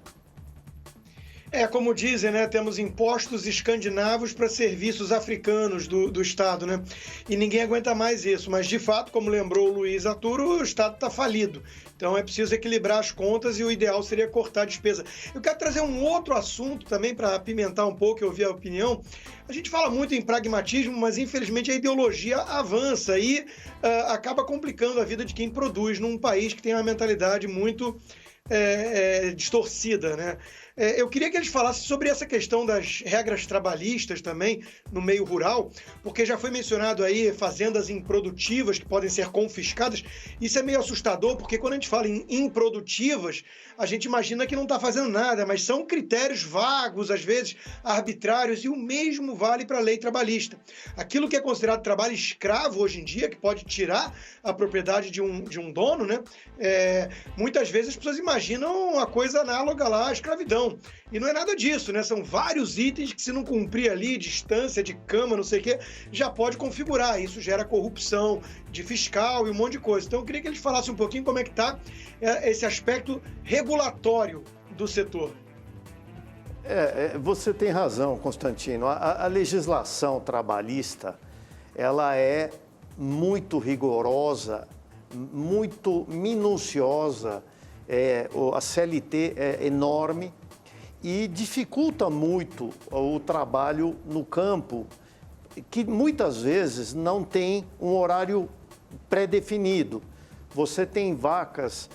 E: Como dizem, né, temos impostos escandinavos para serviços africanos do Estado, né? E ninguém aguenta mais isso, mas de fato, como lembrou o Luiz Arturo, o Estado está falido. Então é preciso equilibrar as contas e o ideal seria cortar a despesa. Eu quero trazer um outro assunto também para apimentar um pouco e ouvir a opinião. A gente fala muito em pragmatismo, mas infelizmente a ideologia avança e acaba complicando a vida de quem produz num país que tem uma mentalidade muito distorcida, né? Eu queria que eles falassem sobre essa questão das regras trabalhistas também no meio rural, porque já foi mencionado aí fazendas improdutivas que podem ser confiscadas. Isso é meio assustador, porque quando a gente fala em improdutivas, a gente imagina que não está fazendo nada, mas são critérios vagos, às vezes arbitrários, e o mesmo vale para a lei trabalhista. Aquilo que é considerado trabalho escravo hoje em dia, que pode tirar a propriedade de um dono, né? Muitas vezes as pessoas imaginam uma coisa análoga lá à escravidão. E não é nada disso, né? São vários itens que, se não cumprir ali, distância de cama, não sei o quê, já pode configurar. Isso gera corrupção de fiscal e um monte de coisa. Então eu queria que eles falassem um pouquinho como é que está esse aspecto regulatório do setor.
B: Você tem razão, Constantino. A legislação trabalhista, ela é muito rigorosa, muito minuciosa. A CLT é enorme e dificulta muito o trabalho no campo, que muitas vezes não tem um horário pré-definido. Você tem vacas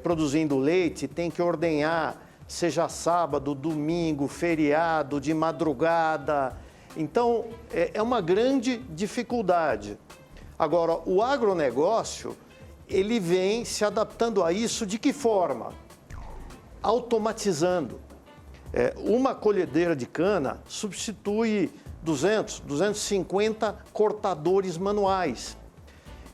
B: produzindo leite, tem que ordenhar, seja sábado, domingo, feriado, de madrugada. Então, é uma grande dificuldade. Agora, o agronegócio, ele vem se adaptando a isso de que forma? Automatizando. Uma colhedeira de cana substitui 250 cortadores manuais.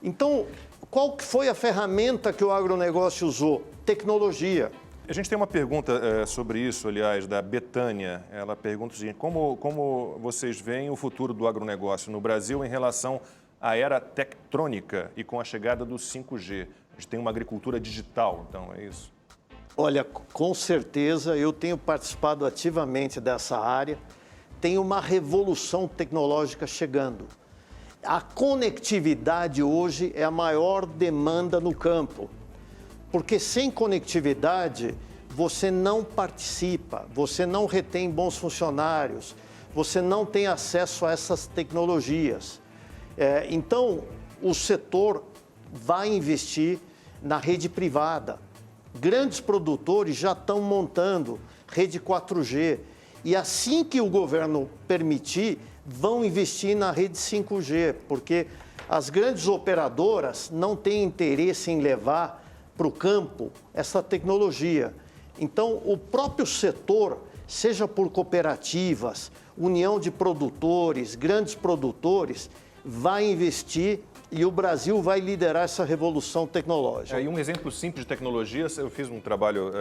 B: Então, qual que foi a ferramenta que o agronegócio usou? Tecnologia.
A: A gente tem uma pergunta sobre isso, aliás, da Betânia. Ela pergunta o seguinte: como vocês veem o futuro do agronegócio no Brasil em relação à era tectrônica e com a chegada do 5G? A gente tem uma agricultura digital, então, é isso?
B: Olha, com certeza, eu tenho participado ativamente dessa área. Tem uma revolução tecnológica chegando. A conectividade hoje é a maior demanda no campo, porque sem conectividade você não participa, você não retém bons funcionários, você não tem acesso a essas tecnologias. Então, o setor vai investir na rede privada. Grandes produtores já estão montando rede 4G e assim que o governo permitir, vão investir na rede 5G, porque as grandes operadoras não têm interesse em levar para o campo essa tecnologia. Então, o próprio setor, seja por cooperativas, união de produtores, grandes produtores, vai investir e o Brasil vai liderar essa revolução tecnológica.
A: E um exemplo simples de tecnologia, eu fiz um trabalho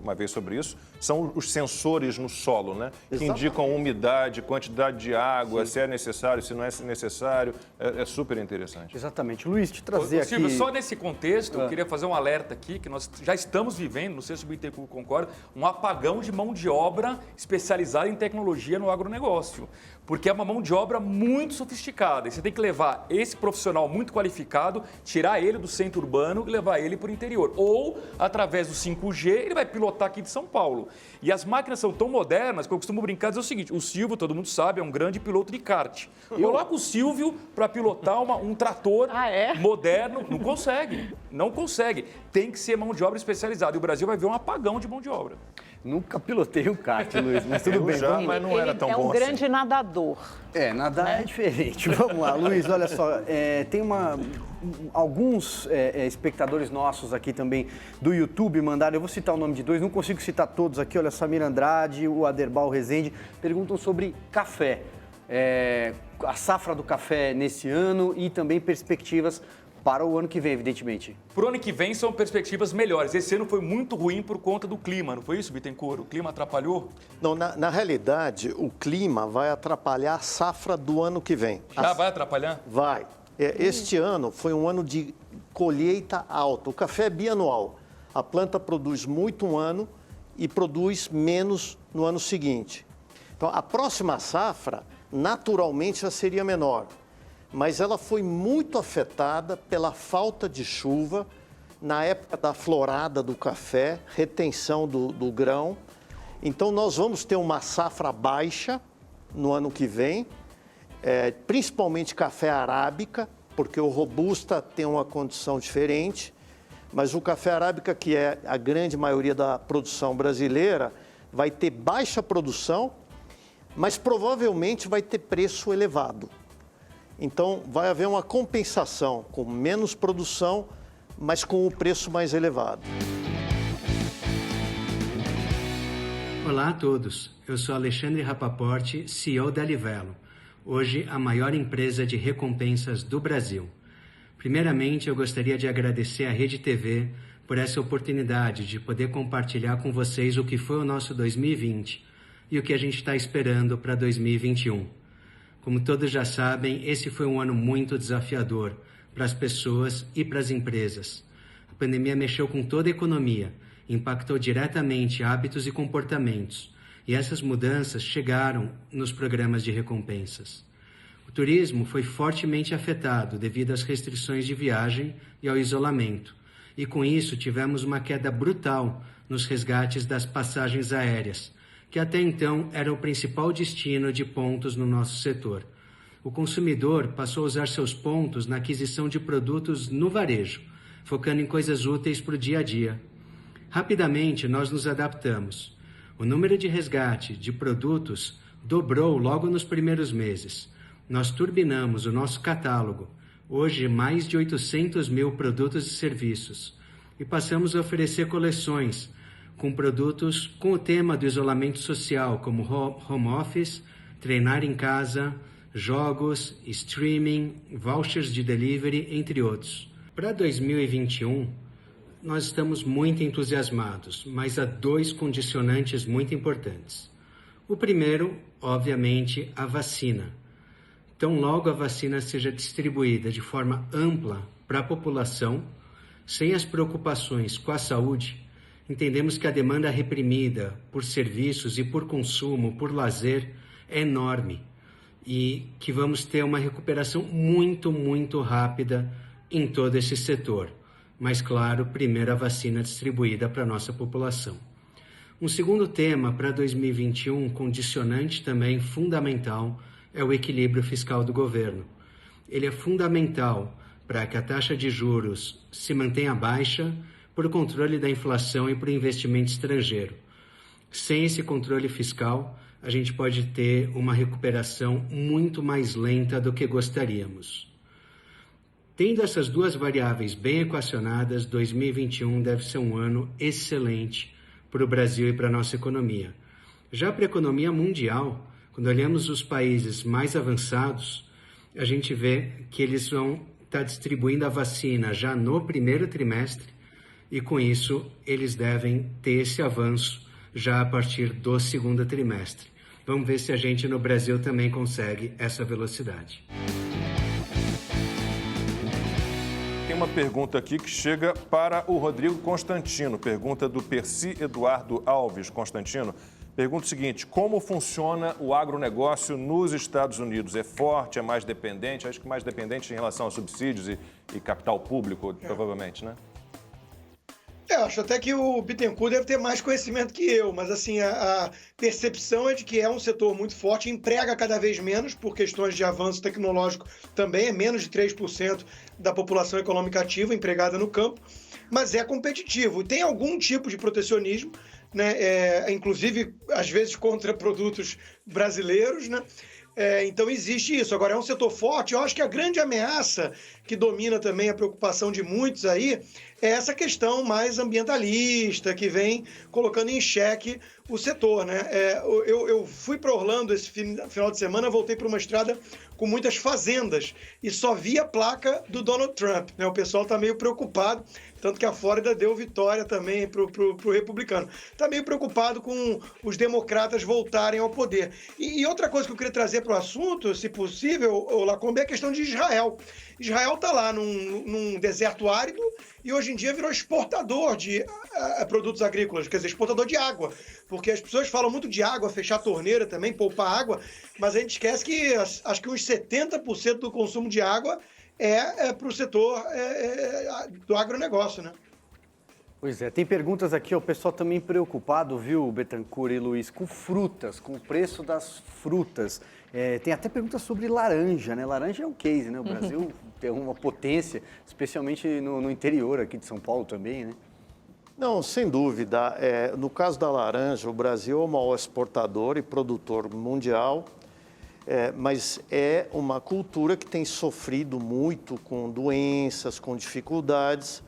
A: uma vez sobre isso, são os sensores no solo, né? Que indicam umidade, quantidade de água, se é necessário, se não é necessário. É super interessante.
D: Exatamente. Luiz, te trazer aqui...
H: Silvio, só nesse contexto, eu queria fazer um alerta aqui, que nós já estamos vivendo, não sei se o Bittencourt concorda, um apagão de mão de obra especializada em tecnologia no agronegócio. Porque é uma mão de obra muito sofisticada. E você tem que levar esse profissional muito qualificado, tirar ele do centro urbano e levar ele para o interior. Ou, através do 5G, ele vai pilotar aqui de São Paulo. E as máquinas são tão modernas que eu costumo brincar e dizer o seguinte, o Silvio, todo mundo sabe, é um grande piloto de kart. Coloca o Silvio para pilotar um trator moderno, não consegue. Tem que ser mão de obra especializada. E o Brasil vai ver um apagão de mão de obra.
D: Nunca pilotei um kart, Luiz, mas tudo bem.
A: Mas não era tão bom
C: um grande nadador.
D: Nadar é diferente. Vamos lá, Luiz, olha só, tem alguns espectadores nossos aqui também do YouTube mandaram, eu vou citar o nome de dois, não consigo citar todos aqui, olha, Samir Andrade, o Aderbal Rezende, perguntam sobre café, a safra do café nesse ano e também perspectivas para o ano que vem, evidentemente.
H: Para o ano que vem são perspectivas melhores. Esse ano foi muito ruim por conta do clima, não foi isso, Bittencourt? O clima atrapalhou?
B: Não, na realidade, o clima vai atrapalhar a safra do ano que vem.
H: Vai atrapalhar?
B: Vai. Este ano foi um ano de colheita alta. O café é bianual. A planta produz muito um ano e produz menos no ano seguinte. Então, a próxima safra, naturalmente, já seria menor. Mas ela foi muito afetada pela falta de chuva na época da florada do café, retenção do grão. Então, nós vamos ter uma safra baixa no ano que vem, principalmente café arábica, porque o robusta tem uma condição diferente, mas o café arábica, que é a grande maioria da produção brasileira, vai ter baixa produção, mas provavelmente vai ter preço elevado. Então, vai haver uma compensação com menos produção, mas com o preço mais elevado.
K: Olá a todos, eu sou Alexandre Rapaport, CEO da Livelo, hoje a maior empresa de recompensas do Brasil. Primeiramente, eu gostaria de agradecer à Rede TV por essa oportunidade de poder compartilhar com vocês o que foi o nosso 2020 e o que a gente está esperando para 2021. Como todos já sabem, esse foi um ano muito desafiador para as pessoas e para as empresas. A pandemia mexeu com toda a economia, impactou diretamente hábitos e comportamentos, e essas mudanças chegaram nos programas de recompensas. O turismo foi fortemente afetado devido às restrições de viagem e ao isolamento, e com isso tivemos uma queda brutal nos resgates das passagens aéreas, que até então era o principal destino de pontos no nosso setor. O consumidor passou a usar seus pontos na aquisição de produtos no varejo, focando em coisas úteis para o dia a dia. Rapidamente, nós nos adaptamos. O número de resgate de produtos dobrou logo nos primeiros meses. Nós turbinamos o nosso catálogo, hoje mais de 800 mil produtos e serviços, e passamos a oferecer coleções com produtos com o tema do isolamento social, como home office, treinar em casa, jogos, streaming, vouchers de delivery, entre outros. Para 2021, nós estamos muito entusiasmados, mas há dois condicionantes muito importantes. O primeiro, obviamente, a vacina. Então, logo a vacina seja distribuída de forma ampla para a população, sem as preocupações com a saúde, entendemos que a demanda reprimida por serviços e por consumo, por lazer, é enorme e que vamos ter uma recuperação muito, muito rápida em todo esse setor. Mas, claro, primeiro a vacina distribuída para a nossa população. Um segundo tema para 2021, condicionante também fundamental, é o equilíbrio fiscal do governo. Ele é fundamental para que a taxa de juros se mantenha baixa, por o controle da inflação e por investimento estrangeiro. Sem esse controle fiscal, a gente pode ter uma recuperação muito mais lenta do que gostaríamos. Tendo essas duas variáveis bem equacionadas, 2021 deve ser um ano excelente para o Brasil e para a nossa economia. Já para a economia mundial, quando olhamos os países mais avançados, a gente vê que eles vão estar distribuindo a vacina já no primeiro trimestre, e com isso eles devem ter esse avanço já a partir do segundo trimestre. Vamos ver se a gente no Brasil também consegue essa velocidade.
A: Tem uma pergunta aqui que chega para o Rodrigo Constantino, pergunta do Percy Eduardo Alves. Constantino, Pergunta o seguinte, como funciona o agronegócio nos Estados Unidos? É forte, é mais dependente? Acho que mais dependente em relação a subsídios e capital público, provavelmente, né?
E: Eu acho até que o Bittencourt deve ter mais conhecimento que eu, mas assim, a percepção é de que é um setor muito forte, emprega cada vez menos por questões de avanço tecnológico também, é menos de 3% da população econômica ativa empregada no campo, mas é competitivo. Tem algum tipo de protecionismo, né? Inclusive, às vezes, contra produtos brasileiros, né? Então existe isso. Agora, é um setor forte. Eu acho que a grande ameaça que domina também a preocupação de muitos aí é essa questão mais ambientalista, que vem colocando em xeque o setor, né? Eu fui para Orlando esse final de semana, voltei para uma estrada com muitas fazendas e só vi a placa do Donald Trump, né? O pessoal está meio preocupado, tanto que a Flórida deu vitória também para o republicano. Está meio preocupado com os democratas voltarem ao poder. E outra coisa que eu queria trazer para o assunto, se possível, Lacombe, é a questão de Israel. Israel está lá num deserto árido e hoje em dia virou exportador de produtos agrícolas, quer dizer, exportador de água. Porque as pessoas falam muito de água, fechar a torneira também, poupar água, mas a gente esquece que acho que uns 70% do consumo de água é para o setor do agronegócio, né?
D: Pois é, tem perguntas aqui, o pessoal também preocupado, viu, Bittencourt e Luiz, com frutas, com o preço das frutas. Tem até perguntas sobre laranja, né? Laranja é um case, né? O Brasil tem uma potência, especialmente no interior aqui de São Paulo também, né?
B: Não, sem dúvida. No caso da laranja, o Brasil é o maior exportador e produtor mundial, mas é uma cultura que tem sofrido muito com doenças, com dificuldades.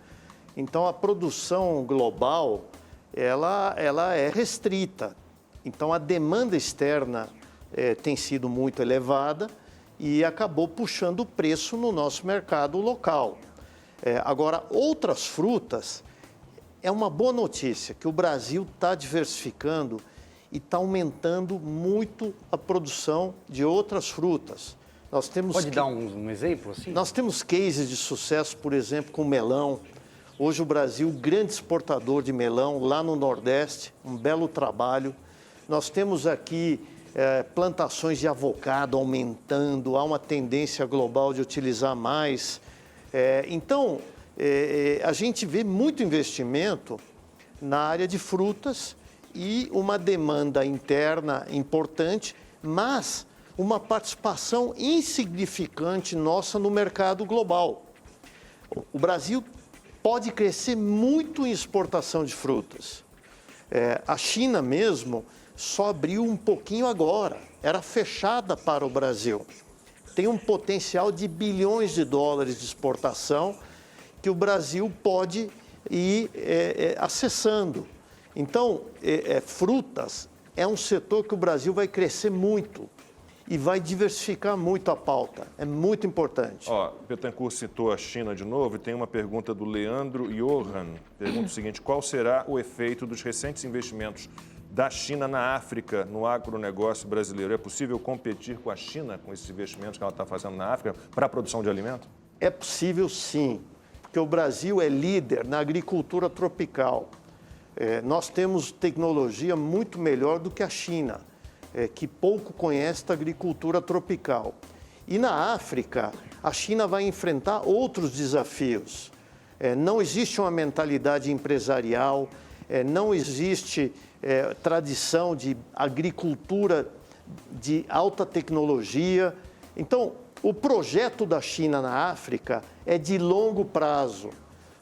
B: Então, a produção global, ela é restrita. Então, a demanda externa tem sido muito elevada e acabou puxando o preço no nosso mercado local. Agora, outras frutas, é uma boa notícia que o Brasil está diversificando e está aumentando muito a produção de outras frutas. Nós temos
D: Pode dar um exemplo assim?
B: Nós temos cases de sucesso, por exemplo, com melão. Hoje o Brasil, grande exportador de melão lá no Nordeste, um belo trabalho. Nós temos aqui plantações de avocado aumentando, há uma tendência global de utilizar mais. Então, a gente vê muito investimento na área de frutas e uma demanda interna importante, mas uma participação insignificante nossa no mercado global. O Brasil pode crescer muito em exportação de frutas. A China mesmo só abriu um pouquinho agora, era fechada para o Brasil. Tem um potencial de bilhões de dólares de exportação que o Brasil pode ir acessando. Então, frutas é um setor que o Brasil vai crescer muito e vai diversificar muito a pauta. É muito importante.
A: Bittencourt citou a China de novo e tem uma pergunta do Leandro Johan. Pergunta o seguinte, qual será o efeito dos recentes investimentos da China na África, no agronegócio brasileiro? É possível competir com a China, com esses investimentos que ela está fazendo na África, para a produção de alimento?
B: É possível sim, porque o Brasil é líder na agricultura tropical. Nós temos tecnologia muito melhor do que a China, que pouco conhece da agricultura tropical. E na África, a China vai enfrentar outros desafios. Não existe uma mentalidade empresarial, não existe tradição de agricultura de alta tecnologia. Então, o projeto da China na África é de longo prazo.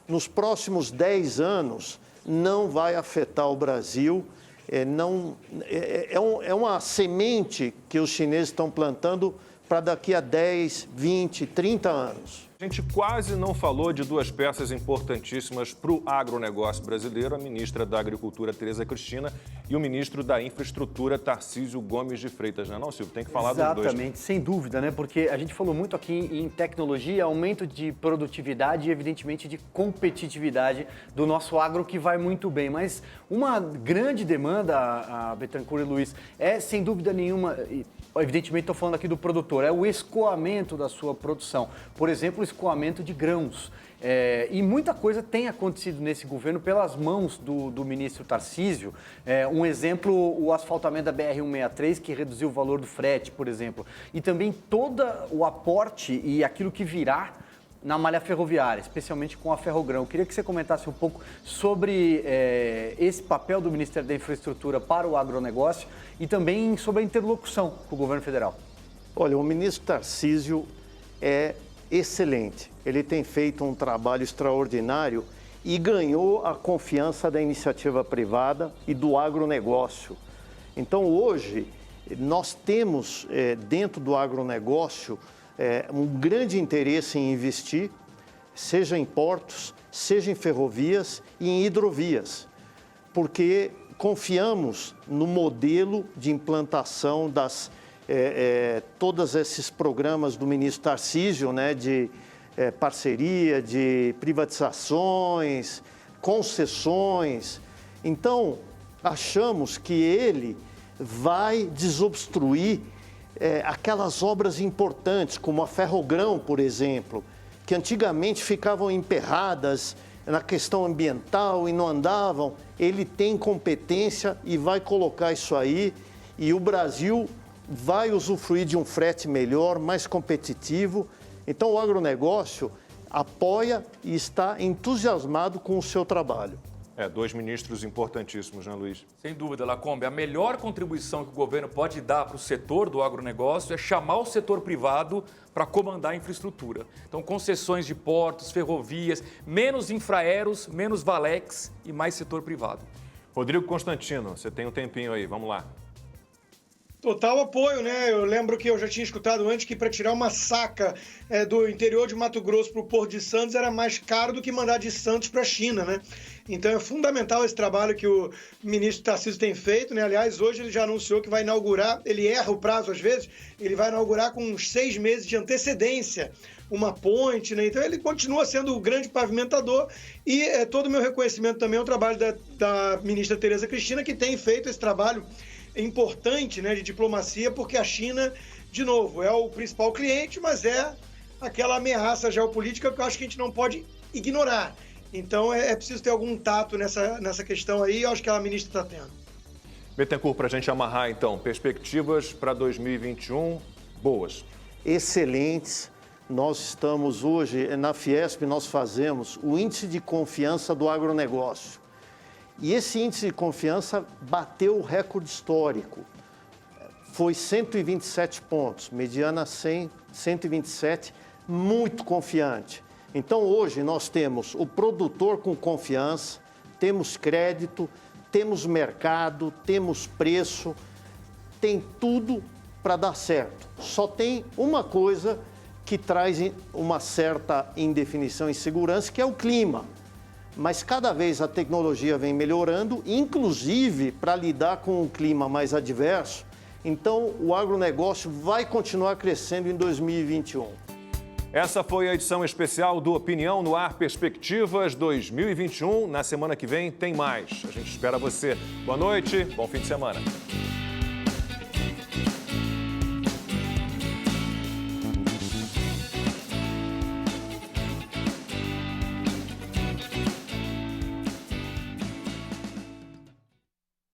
B: Nos próximos 10 anos, não vai afetar o Brasil. É uma semente que os chineses estão plantando para daqui a 10, 20, 30 anos.
A: A gente quase não falou de duas peças importantíssimas para o agronegócio brasileiro, a ministra da Agricultura, Tereza Cristina, e o ministro da Infraestrutura, Tarcísio Gomes de Freitas, não é não, Silvio? Tem que falar dos dois.
D: Exatamente, sem dúvida, né? Porque a gente falou muito aqui em tecnologia, aumento de produtividade e, evidentemente, de competitividade do nosso agro, que vai muito bem. Mas uma grande demanda, a Bittencourt e Luiz, sem dúvida nenhuma, evidentemente estou falando aqui do produtor, é o escoamento da sua produção. Por exemplo, o escoamento de grãos. E muita coisa tem acontecido nesse governo pelas mãos do ministro Tarcísio. Um exemplo, o asfaltamento da BR-163, que reduziu o valor do frete, por exemplo. E também todo o aporte e aquilo que virá na malha ferroviária, especialmente com a Ferrogrão. Eu queria que você comentasse um pouco sobre esse papel do Ministério da Infraestrutura para o agronegócio e também sobre a interlocução com o governo federal.
B: Olha, o ministro Tarcísio é excelente. Ele tem feito um trabalho extraordinário e ganhou a confiança da iniciativa privada e do agronegócio. Então, hoje, nós temos dentro do agronegócio um grande interesse em investir, seja em portos, seja em ferrovias e em hidrovias, porque confiamos no modelo de implantação das todos esses programas do ministro Tarcísio, né, de parceria, de privatizações, concessões. Então, achamos que ele vai desobstruir aquelas obras importantes, como a Ferrogrão, por exemplo, que antigamente ficavam emperradas na questão ambiental e não andavam. Ele tem competência e vai colocar isso aí, e o Brasil vai usufruir de um frete melhor, mais competitivo. Então, o agronegócio apoia e está entusiasmado com o seu trabalho.
A: Dois ministros importantíssimos, né, Luiz?
H: Sem dúvida, Lacombe. A melhor contribuição que o governo pode dar para o setor do agronegócio é chamar o setor privado para comandar a infraestrutura. Então, concessões de portos, ferrovias, menos infraeros, menos Valex e mais setor privado.
A: Rodrigo Constantino, você tem um tempinho aí, vamos lá.
E: Total apoio, né? Eu lembro que eu já tinha escutado antes que para tirar uma saca do interior de Mato Grosso para o Porto de Santos era mais caro do que mandar de Santos para a China, né? Então é fundamental esse trabalho que o ministro Tarcísio tem feito, né? Aliás, hoje ele já anunciou que vai inaugurar, ele erra o prazo às vezes, ele vai inaugurar com uns 6 meses de antecedência uma ponte, né? Então ele continua sendo o grande pavimentador e todo o meu reconhecimento também ao trabalho da ministra Tereza Cristina, que tem feito esse trabalho importante, né, de diplomacia, porque a China, de novo, é o principal cliente, mas é aquela ameaça geopolítica que eu acho que a gente não pode ignorar. Então é preciso ter algum tato nessa questão aí, eu acho que a ministra está tendo.
A: Bittencourt, para a gente amarrar então, perspectivas para 2021 boas?
B: Excelentes. Nós estamos hoje, na Fiesp, nós fazemos o índice de confiança do agronegócio. E esse índice de confiança bateu o recorde histórico. Foi 127 pontos, mediana 100, 127, muito confiante. Então, hoje, nós temos o produtor com confiança, temos crédito, temos mercado, temos preço, tem tudo para dar certo. Só tem uma coisa que traz uma certa indefinição e insegurança, que é o clima. Mas cada vez a tecnologia vem melhorando, inclusive para lidar com um clima mais adverso. Então, o agronegócio vai continuar crescendo em 2021.
A: Essa foi a edição especial do Opinião no Ar Perspectivas 2021. Na semana que vem tem mais. A gente espera você. Boa noite, bom fim de semana.